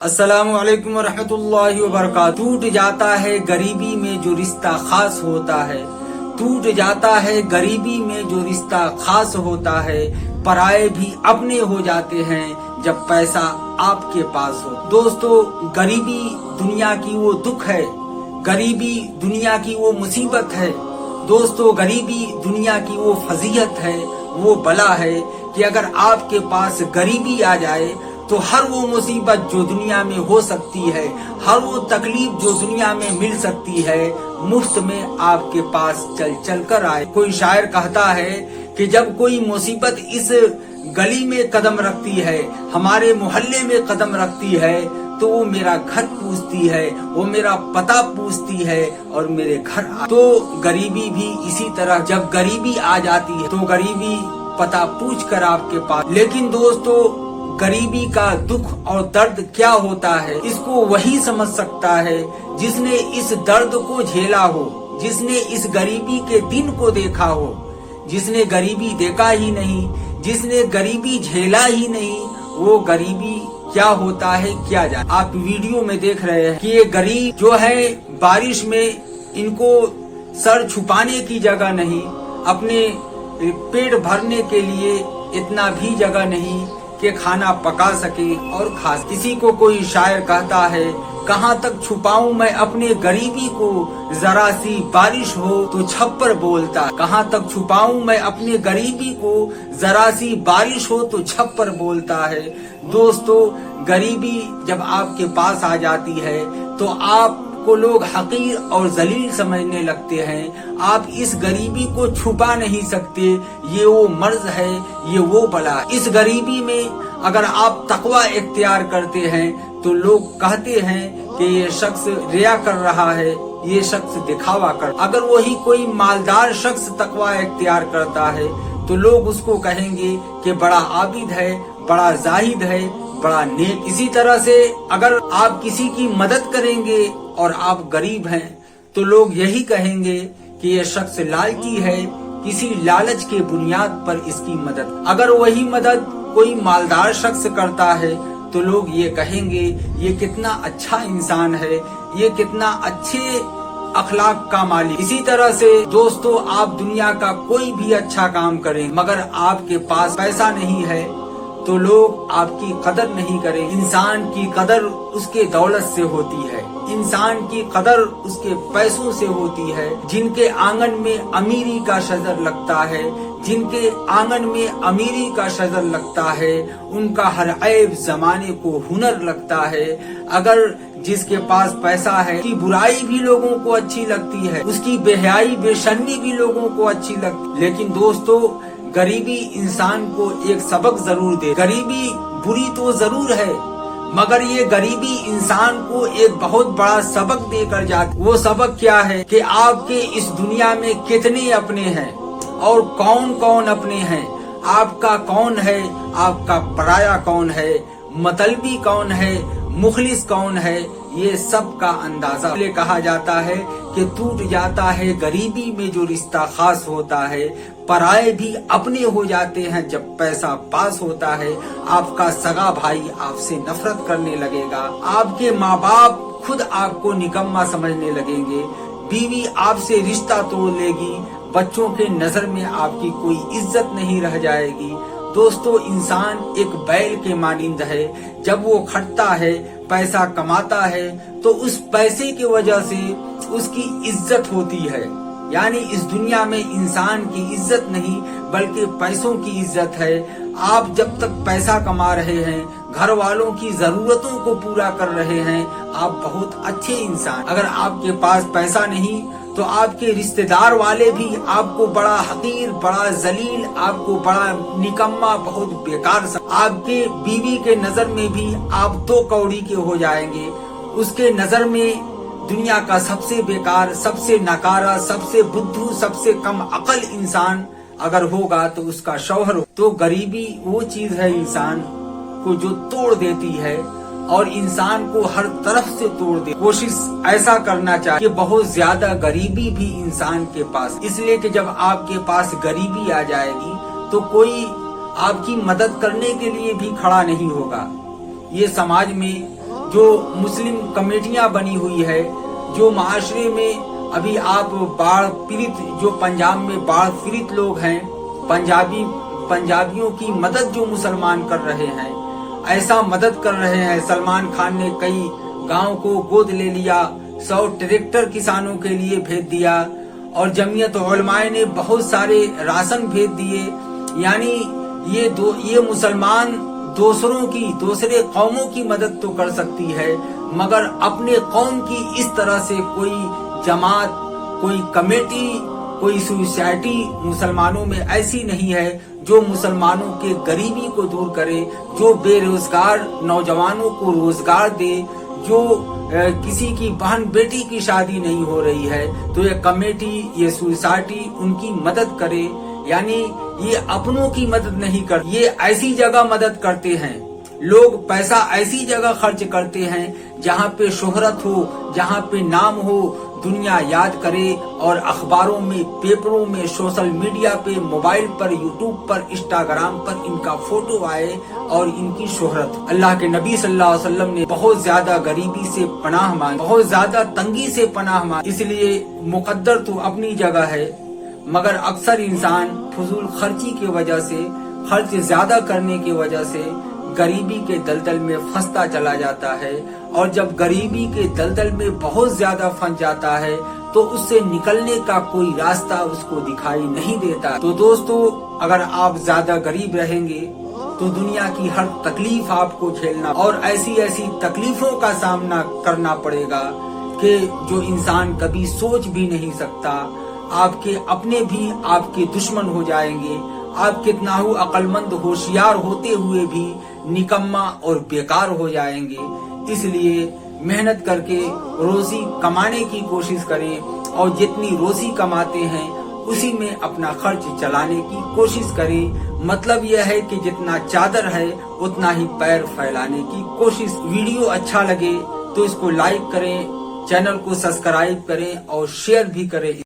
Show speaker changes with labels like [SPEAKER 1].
[SPEAKER 1] अस्सलाम वालेकुम रहमतुल्लाहि व बरकातहू। टूट जाता है गरीबी में जो रिश्ता खास होता है, टूट जाता है गरीबी में जो रिश्ता खास होता है। पराए भी अपने हो जाते हैं जब पैसा आपके पास हो। दोस्तों, गरीबी दुनिया की वो दुख है, गरीबी दुनिया की वो मुसीबत है। दोस्तों, गरीबी दुनिया की वो फजीहत है, वो बला है कि अगर आपके पास गरीबी आ जाए तो हर वो मुसीबत जो दुनिया में हो सकती है, हर वो तकलीफ जो दुनिया में मिल सकती है, मुफ्त में आपके पास चल चल कर आए। कोई शायर कहता है कि जब कोई मुसीबत इस गली में कदम रखती है, हमारे मोहल्ले में कदम रखती है, तो वो मेरा घर पूछती है, वो मेरा पता पूछती है और मेरे घर तो गरीबी भी इसी तरह जब गरीबी आ जाती है तो गरीबी पता पूछ कर आपके पास। लेकिन दोस्तों, गरीबी का दुख और दर्द क्या होता है, इसको वही समझ सकता है जिसने इस दर्द को झेला हो, जिसने इस गरीबी के दिन को देखा हो। जिसने गरीबी देखा ही नहीं, जिसने गरीबी झेला ही नहीं, वो गरीबी क्या होता है क्या जाने। आप वीडियो में देख रहे हैं कि ये गरीब जो है, बारिश में इनको सर छुपाने की जगह नहीं, अपने पेट भरने के लिए इतना भी जगह नहीं कि खाना पका सके और खा। किसी को कोई शायर कहता है, कहाँ तक छुपाऊं मैं अपने गरीबी को, जरा सी बारिश हो तो छप्पर बोलता। कहाँ तक छुपाऊं मैं अपने गरीबी को, जरा सी बारिश हो तो छप्पर बोलता है। दोस्तों, गरीबी जब आपके पास आ जाती है तो आपको लोग हकीर और जलील समझने लगते हैं। आप इस गरीबी को छुपा नहीं सकते, ये वो मर्ज है, ये वो बला। इस गरीबी में अगर आप तकवा इख्तियार करते हैं तो लोग कहते हैं कि ये शख्स रिया कर रहा है, ये शख्स दिखावा कर। अगर वही कोई मालदार शख्स तकवा इख्तियार करता है तो लोग उसको कहेंगे कि बड़ा आबिद है, बड़ा जाहिद है, बड़ा नेक। इसी तरह से अगर आप किसी की मदद करेंगे और आप गरीब हैं तो लोग यही कहेंगे कि ये शख्स लालची है, किसी लालच के बुनियाद पर इसकी मदद। अगर वही मदद कोई मालदार शख्स करता है तो लोग ये कहेंगे ये कितना अच्छा इंसान है, ये कितना अच्छे अखलाक का मालिक। इसी तरह से दोस्तों, आप दुनिया का कोई भी अच्छा काम करें मगर आपके पास पैसा नहीं है तो लोग आपकी कदर नहीं करें। इंसान की कदर उसके दौलत से होती है, इंसान की कदर उसके पैसों से होती है। जिनके आंगन में अमीरी का शजर लगता है, जिनके आंगन में अमीरी का शजर लगता है, उनका हर ऐब जमाने को हुनर लगता है। अगर जिसके पास पैसा है, उसकी बुराई भी लोगों को अच्छी लगती है, उसकी बेहयाई बेशर्मी भी लोगों को अच्छी लगती। लेकिन दोस्तों, गरीबी इंसान को एक सबक जरूर दे। गरीबी बुरी तो जरूर है मगर ये गरीबी इंसान को एक बहुत बड़ा सबक देकर जाती। वो सबक क्या है कि आपके इस दुनिया में कितने अपने हैं और कौन कौन अपने हैं, आपका कौन है, आपका पराया कौन है, मतलबी कौन है, मुखलिस कौन है, ये सब का अंदाजा। इसलिए कहा जाता है कि टूट जाता है गरीबी में जो रिश्ता खास होता है। पराए भी अपने हो जाते हैं जब पैसा पास होता है। आपका सगा भाई आपसे नफरत करने लगेगा, आपके माँ बाप खुद आपको निकम्मा समझने लगेंगे, बीवी आपसे रिश्ता तोड़ लेगी, बच्चों के नजर में आपकी कोई इज्जत नहीं रह जाएगी। दोस्तों, इंसान एक बैल के मानिंद है। जब वो खटता है, पैसा कमाता है तो उस पैसे की वजह से उसकी इज्जत होती है। यानी इस दुनिया में इंसान की इज्जत नहीं बल्कि पैसों की इज्जत है। आप जब तक पैसा कमा रहे हैं, घर वालों की जरूरतों को पूरा कर रहे हैं, आप बहुत अच्छे इंसान। अगर आपके पास पैसा नहीं तो आपके रिश्तेदार वाले भी आपको बड़ा हकीर, बड़ा जलील, आपको बड़ा निकम्मा, बहुत बेकार। आपके बीवी के नजर में भी आप दो कौड़ी के हो जाएंगे। उसके नजर में दुनिया का सबसे बेकार, सबसे नकारा, सबसे बुद्धू, सबसे कम अकल इंसान अगर होगा तो उसका शौहर हो। तो गरीबी वो चीज है इंसान को जो तोड़ देती है और इंसान को हर तरफ से तोड़ दे। कोशिश ऐसा करना चाहिए कि बहुत ज्यादा गरीबी भी इंसान के पास, इसलिए कि जब आपके पास गरीबी आ जाएगी तो कोई आपकी मदद करने के लिए भी खड़ा नहीं होगा। ये समाज में जो मुस्लिम कमेटियां बनी हुई है, जो माशरे में अभी आप बाढ़ पीड़ित, जो पंजाब में बाढ़ पीड़ित लोग हैं, पंजाबियों की मदद जो मुसलमान कर रहे हैं, ऐसा मदद कर रहे हैं। सलमान खान ने कई गांव को गोद ले लिया, 100 ट्रैक्टर किसानों के लिए भेज दिया, और जमीयत उलमाए ने बहुत सारे राशन भेज दिए। यानी ये मुसलमान दूसरे कौमों की मदद तो कर सकती है, मगर अपने कौम की इस तरह से कोई जमात, कोई कमेटी, कोई सोसाइटी मुसलमानों में ऐसी नहीं है जो मुसलमानों के गरीबी को दूर करे, जो बेरोजगार नौजवानों को रोजगार दे, जो किसी की बहन बेटी की शादी नहीं हो रही है तो ये कमेटी, ये सोसाइटी उनकी मदद करे। यानी ये अपनों की मदद नहीं कर, ये ऐसी जगह मदद करते हैं। लोग पैसा ऐसी जगह खर्च करते हैं जहाँ पे शोहरत हो, जहाँ पे नाम हो, दुनिया याद करे, और अखबारों में, पेपरों में, सोशल मीडिया पे, मोबाइल पर, यूट्यूब पर, इंस्टाग्राम पर इनका फोटो आए और इनकी शोहरत। अल्लाह के नबी सल्लल्लाहु अलैहि वसल्लम ने बहुत ज्यादा गरीबी से पनाह मांगी, बहुत ज्यादा तंगी से पनाह मांगी। इसलिए मुकद्दर तो अपनी जगह है, मगर अक्सर इंसान फजूल खर्ची की वजह से, खर्च ज्यादा करने की वजह से गरीबी के दलदल में फंसता चला जाता है, और जब गरीबी के दलदल में बहुत ज्यादा फंस जाता है तो उससे निकलने का कोई रास्ता उसको दिखाई नहीं देता। तो दोस्तों, अगर आप ज्यादा गरीब रहेंगे तो दुनिया की हर तकलीफ आपको झेलना, और ऐसी तकलीफों का सामना करना पड़ेगा कि जो इंसान कभी सोच भी नहीं सकता। आपके अपने भी आपके दुश्मन हो जाएंगे, आप कितना ही अक्लमंद होशियार होते हुए भी निकम्मा और बेकार हो जाएंगे। इसलिए मेहनत करके रोजी कमाने की कोशिश करें, और जितनी रोजी कमाते हैं उसी में अपना खर्च चलाने की कोशिश करें। मतलब यह है कि जितना चादर है उतना ही पैर फैलाने की कोशिश। वीडियो अच्छा लगे तो इसको लाइक करें, चैनल को सब्सक्राइब करें और शेयर भी करें।